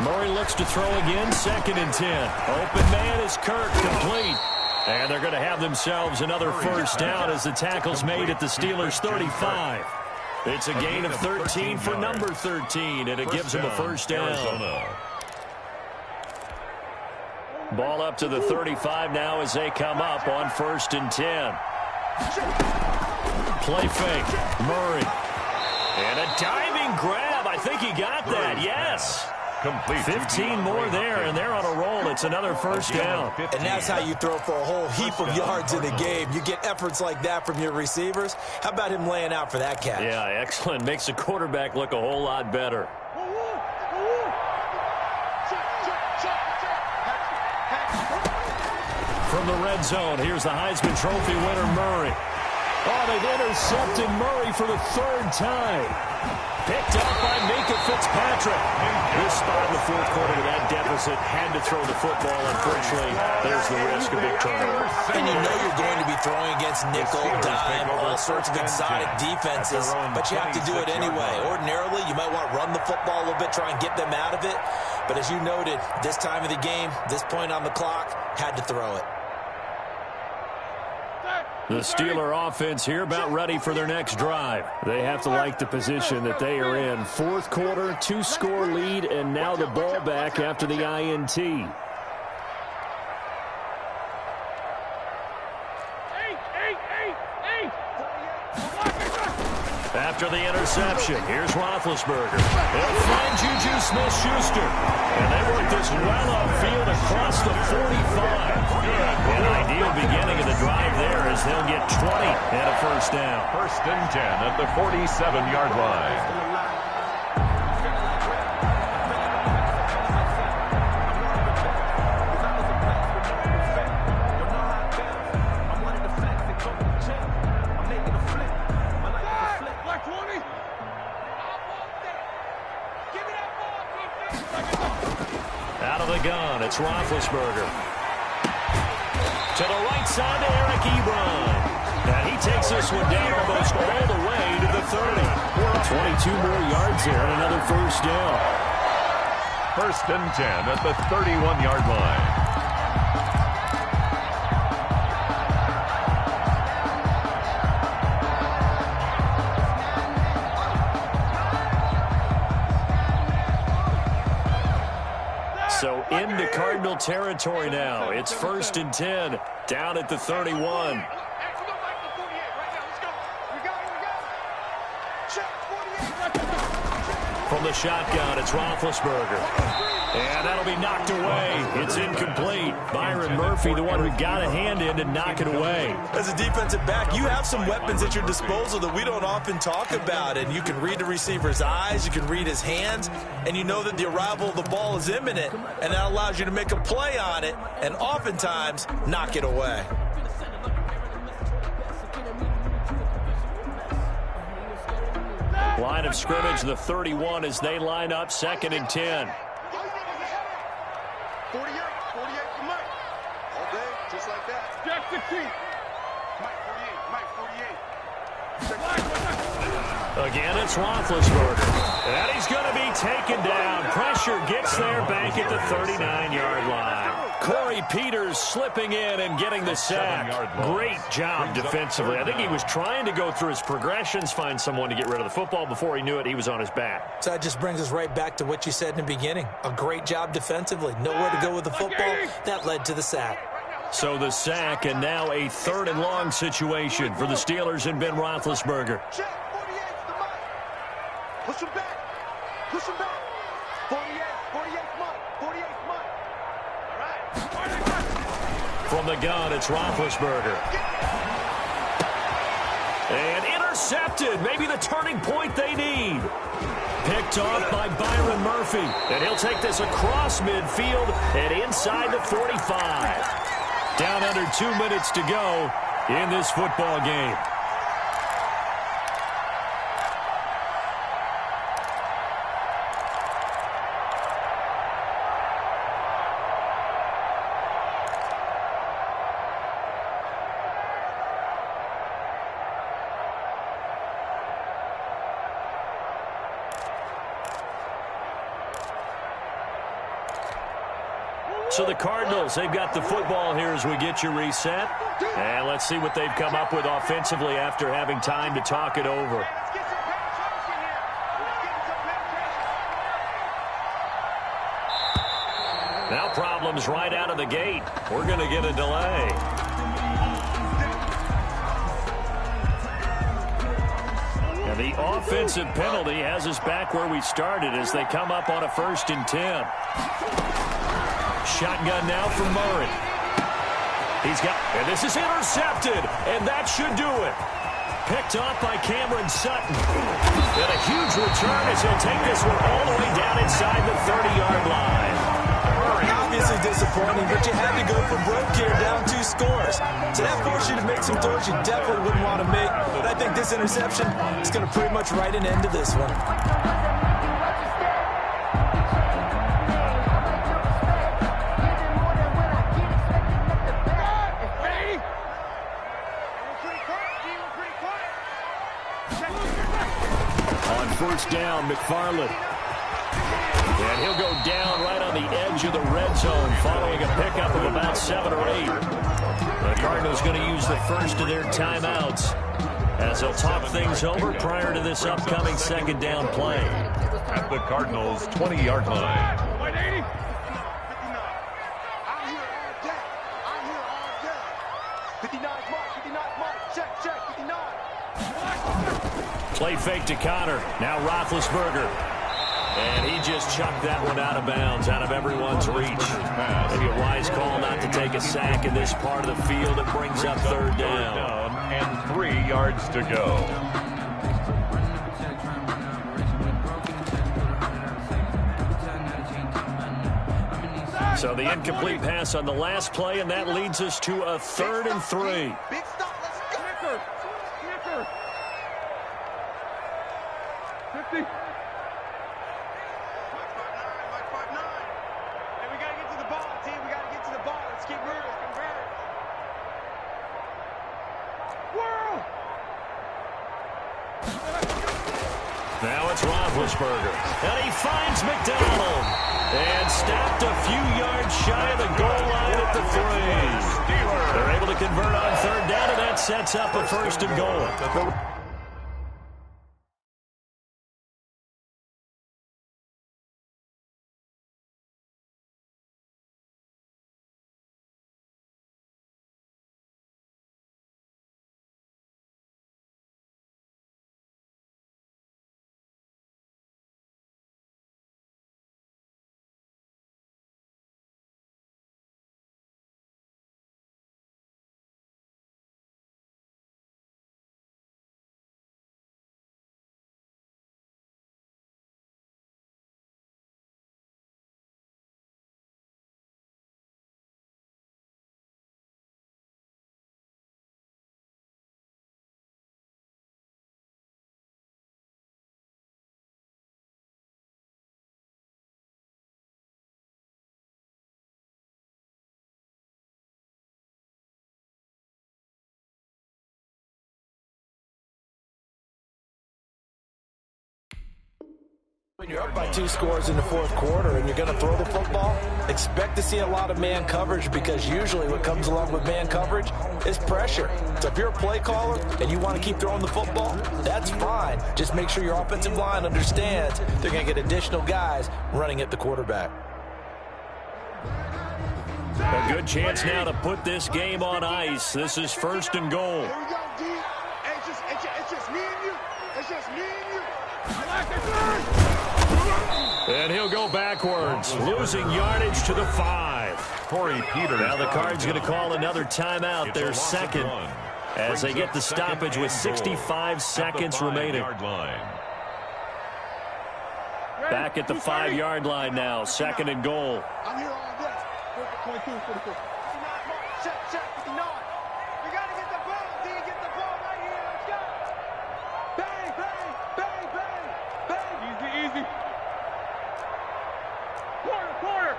A: Murray looks to throw again, second and 10. Open man is Kirk, complete. And they're going to have themselves another first down as the tackle's made at the Steelers' 35. It's a gain of 13 for number 13, and it gives them a first down. Ball up to the 35 now as they come up on first and 10. Play fake, Murray. And a diving grab. I think he got that, yes.
C: Complete.
A: 15 more there, and they're on a roll. It's another first down.
B: And that's how you throw for a whole heap of yards in a game. You get efforts like that from your receivers. How about him laying out for that catch?
A: Yeah, excellent. Makes the quarterback look a whole lot better. From the red zone, here's the Heisman Trophy winner, Murray. Oh, they've intercepted Murray for the third time. Picked up by Minka Fitzpatrick. This spot in the fourth quarter with that deficit, had to throw the football. Unfortunately, there's the risk of big turnover.
B: And you know you're going to be throwing against nickel, dime, all sorts of exotic defenses, but you have to do it anyway. Ordinarily, you might want to run the football a little bit, try and get them out of it. But as you noted, this time of the game, this point on the clock, had to throw it.
A: The Steeler offense here about ready for their next drive. They have to like the position that they are in. Fourth quarter, 2-score lead, and now the ball back after the INT. After the interception, here's Roethlisberger. They'll find Juju Smith-Schuster. And they work this well upfield across the 45. An ideal beginning of the drive there as they'll get 20 and a first down.
C: First and 10 at the 47-yard line.
A: Out of the gun, it's Roethlisberger. To the right side to Eric Ebron. And he takes this one down almost all the way to the 30. 22 more yards there and another first down.
C: First and 10 at the 31-yard line.
A: So into Cardinal territory now. It's first and 10 down at the 31. From the shotgun, it's Roethlisberger. And that'll be knocked away. It's incomplete. Byron Murphy, the one who got a hand in to knock it away.
B: As a defensive back, you have some weapons at your disposal that we don't often talk about. And you can read the receiver's eyes, you can read his hands, and you know that the arrival of the ball is imminent. And that allows you to make a play on it and oftentimes knock it away.
A: Line of scrimmage, the 31 as they line up, second and 10.
G: 48 for Mike. All day, just like that.
F: Jack 16.
G: Mike 48.
A: Again, it's Roethlisberger. And he's going to be taken down. Pressure gets there back at the 39-yard line. Corey Peters slipping in and getting the sack. Great job defensively. I think he was trying to go through his progressions, find someone to get rid of the football. Before he knew it, he was on his back.
B: So that just brings us right back to what you said in the beginning. A great job defensively. Nowhere to go with the football. That led to the sack.
A: So the sack, and now a third and long situation for the Steelers and Ben Roethlisberger.
G: Check 48 to Mike. Push him back. Push him back.
A: From the gun, it's Roethlisberger. And intercepted. Maybe the turning point they need. Picked off by Byron Murphy. And he'll take this across midfield and inside the 45. Down under 2 minutes to go in this football game. So the Cardinals, they've got the football here as we get you reset. And let's see what they've come up with offensively after having time to talk it over. Now problems right out of the gate. We're going to get a delay. And the offensive penalty has us back where we started as they come up on a 1st and 10. Shotgun now from Murray. And this is intercepted, and that should do it. Picked off by Cameron Sutton. And a huge return as he'll take this one all the way down inside the 30-yard line.
B: Obviously disappointing, but you had to go for broke here, down 2 scores. So that forced you to make some throws you definitely wouldn't want to make. But I think this interception is going to pretty much write an end to this one.
A: First down, McFarland. And he'll go down right on the edge of the red zone following a pickup of about 7 or 8. The Cardinals going to use the first of their timeouts as they'll talk things over prior to this upcoming 2nd down play.
C: At the Cardinals' 20-yard line.
G: 180. 59. I'm here all day. I'm here all day. 59's mark. 59's mark. Check, 59.
A: Play fake to Connor. Now Roethlisberger. And he just chucked that one out of bounds, out of everyone's reach. Maybe a wise call not to take a sack in this part of the field. It brings up 3rd down.
C: And 3 yards to go.
A: So the incomplete pass on the last play, and that leads us to a 3rd and 3.
G: Big stop. Let's go. Snicker. 50. Mike 5'9". Hey, we got to get to the ball, team. We got to get to the ball. Let's keep moving. Convert it. World.
A: Now it's Roethlisberger. And he finds McDonald. And stopped a few yards shy of the goal line at the 3. They're able to convert on 3rd down, and that sets up a 1st and goal.
B: When you're up by 2 scores in the 4th quarter and you're going to throw the football, expect to see a lot of man coverage because usually what comes along with man coverage is pressure. So if you're a play caller and you want to keep throwing the football, that's fine. Just make sure your offensive line understands they're going to get additional guys running at the quarterback.
A: A good chance now to put this game on ice. This is 1st and goal.
G: Here we go, D. It's just me and you. It's just me and you. I like it,
A: And he'll go backwards, losing yardage to the 5.
C: Corey Peters.
A: Now the Cards going to call another timeout, their second, as they get the stoppage with 65 seconds remaining. Back at the 5-yard line now, 2nd and goal.
G: I'm here all day. 22, 44. Check, 59. We got to get the ball, D. Get the ball right here. Let's go. Bang, bang, bang, bang, bang. Easy. Quarter.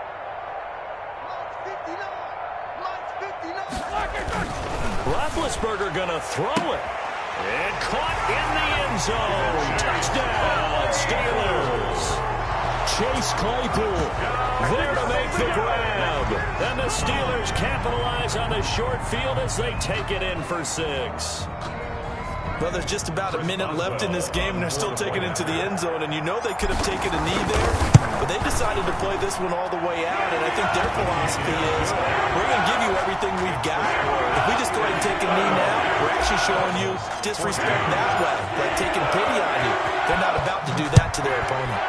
G: Mike's 59.
A: Roethlisberger going to throw it. And caught in the end zone. Touchdown, Steelers. Chase Claypool there to make the grab. And the Steelers capitalize on the short field as they take it in for 6.
B: Well, there's just about a minute left in this game, and they're still taking it into the end zone. And you know they could have taken a knee there, but they decided to play this one all the way out. And I think their philosophy is, we're going to give you everything we've got. If we just go ahead and take a knee now, we're actually showing you disrespect that way, like taking pity on you. They're not about to do that to their opponent.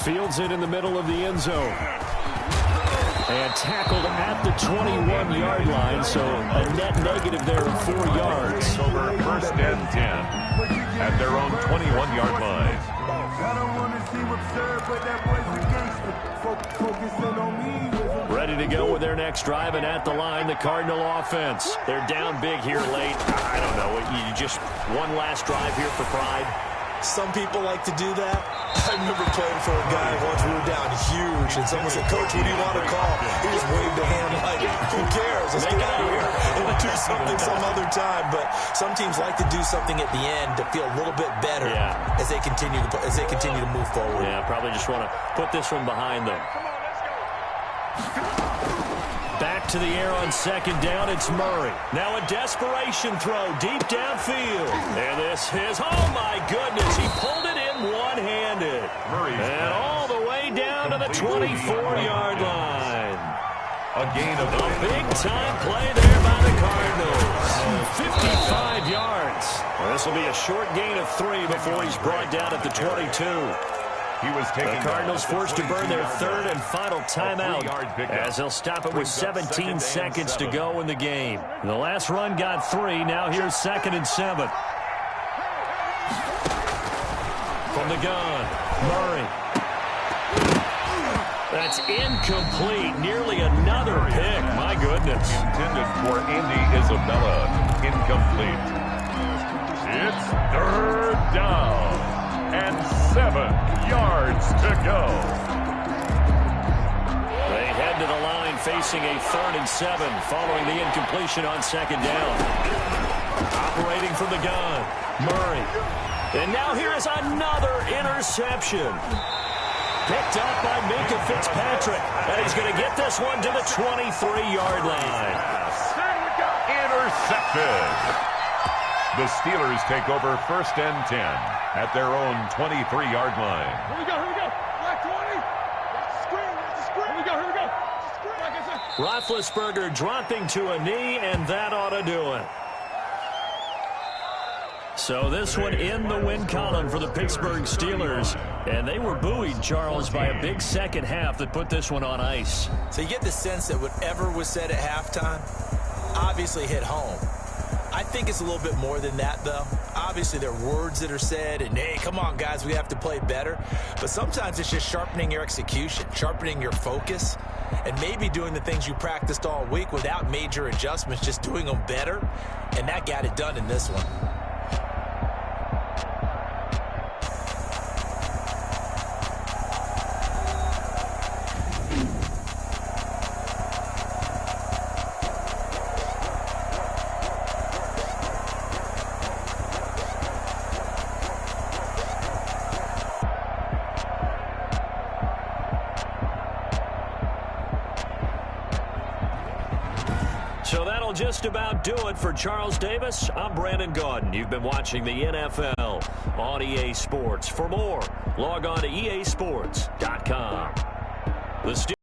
A: Fields it in the middle of the end zone. And tackled at the 21-yard line, so a net negative there of 4 yards.
C: Over 1st and 10 at their own 21-yard line.
H: I don't want to seem absurd, but that boy's a gangster. Focusing on me.
A: Ready to go with their next drive, and at the line, the Cardinal offense. They're down big here late. I don't know. You just one last drive here for pride.
B: Some people like to do that. I remember playing for a guy once. We were down huge, and someone said, "Coach, what do you want to call?" He just waved a hand like, "Who cares? Let's get out of here and we'll do something some other time." But some teams like to do something at the end to feel a little bit better as they continue to move forward.
A: Yeah, probably just want to put this one behind them. Back to the air on 2nd down, it's Murray. Now a desperation throw deep downfield. And this is, oh my goodness, he pulled it in one-handed. And all the way down to the 24-yard line.
C: A gain of
A: a big-time play there by the Cardinals. 55 yards. Well, this will be a short gain of 3 before he's brought down at the 22. The Cardinals forced to burn their 3rd and final timeout as they'll stop it with 17 seconds to go in the game. The last run got 3. Now here's 2nd and 7. From the gun, Murray. That's incomplete. Nearly another pick. My goodness.
C: Intended for Andy Isabella. Incomplete. It's 3rd down. And 7 yards to go.
A: They head to the line facing a 3rd and 7 following the incompletion on 2nd down. Operating from the gun, Murray. And now here is another interception. Picked up by Minka Fitzpatrick. And he's going to get this one to the 23-yard line.
C: Intercepted. The Steelers take over 1st and 10 at their own 23-yard line.
F: Here we go. Black 20. That's the screen. Here we go. Like I said.
A: Roethlisberger dropping to a knee, and that ought to do it. So this one in the win column for the Pittsburgh Steelers. And they were buoyed, Charles, by a big second half that put this one on ice.
B: So you get the sense that whatever was said at halftime obviously hit home. I think it's a little bit more than that, though. Obviously, there are words that are said, and, hey, come on, guys, we have to play better. But sometimes it's just sharpening your execution, sharpening your focus, and maybe doing the things you practiced all week without major adjustments, just doing them better. And that got it done in this one.
A: So that'll just about do it for Charles Davis. I'm Brandon Gaudin. You've been watching the NFL on EA Sports. For more, log on to easports.com.